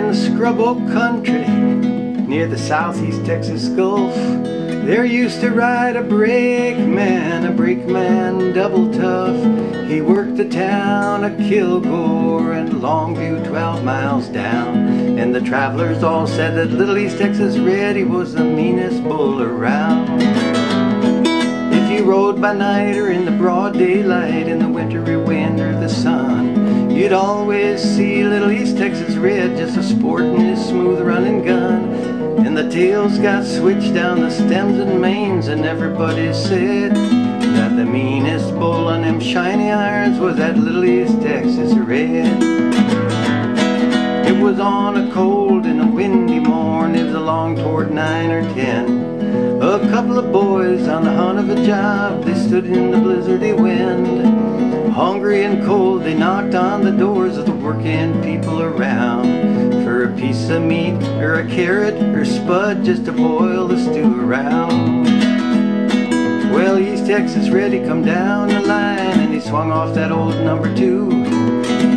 in the Scrub Oak country, near the southeast Texas Gulf, there used to ride a brakeman double tough. He worked the town of Kilgore and Longview 12 miles down. And the travelers all said that Little East Texas Red, he was the meanest bull around. If you rode by night or in the broad daylight, in the wintry wind or the sun, you'd always see Little East Texas Red just a sporting his smooth running gun. And the tails got switched down the stems and manes, and everybody said that the meanest bull on them shiny irons was that Little East Texas Red. It was on a cold and a windy morn, it was along toward 9 or 10. A couple of boys on the hunt of a job, they stood in the blizzardy wind. Hungry and cold, they knocked on the doors of the working people around for a piece of meat or a carrot or spud just to boil the stew around. Well, East Texas Red, he come down the line and he swung off that old number 2.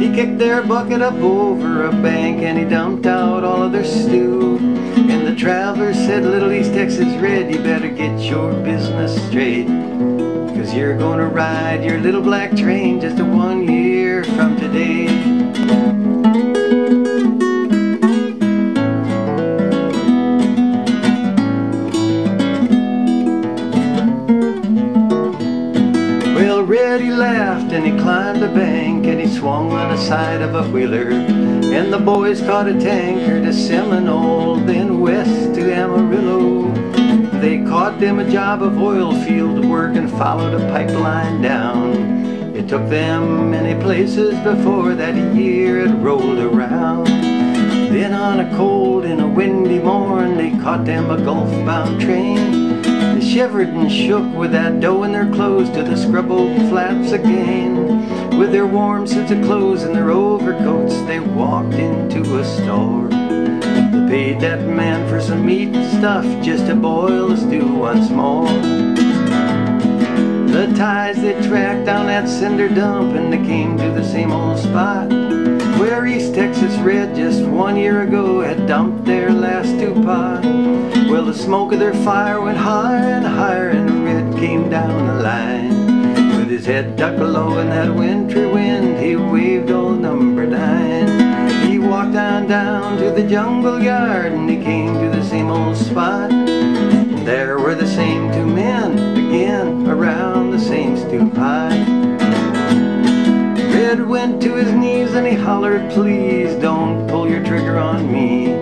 He kicked their bucket up over a bank and he dumped out all of their stew. And the travelers said, Little East Texas Red, you better get your business straight, 'cause you're gonna ride your little black train just 1 year from today. Well, Red, he laughed and he climbed a bank and he swung on the side of a wheeler. And the boys caught a tanker to Seminole, then west to Amarillo. They caught them a job of oil field work and followed a pipeline down. It took them many places before that year had rolled around. Then on a cold and a windy morn, they caught them a Gulf-bound train. They shivered and shook with that dough in their clothes to the Scrub Oak Flats again. With their warm suits of clothes and their overcoats, they walked into a store. They paid that man for some meat and stuff just to boil the stew once more. The ties they tracked down that cinder dump and they came to the same old spot where East Texas Red just 1 year ago had dumped their last stew pot. Well, the smoke of their fire went higher and higher and Red came down the line. With his head ducked low in that wintry wind, he waved old number 9. He walked on down to the jungle yard and he came to the same old spot. And there were the same 2 men again around the same stew pot. Red went to his knees and he hollered, please don't pull your trigger on me.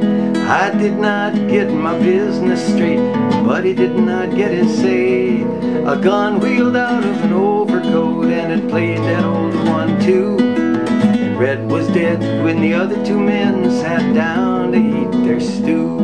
I did not get my business straight, but he did not get his say. A gun wheeled out of an overcoat and it played that old one too. And Red was dead when the other 2 men sat down to eat their stew.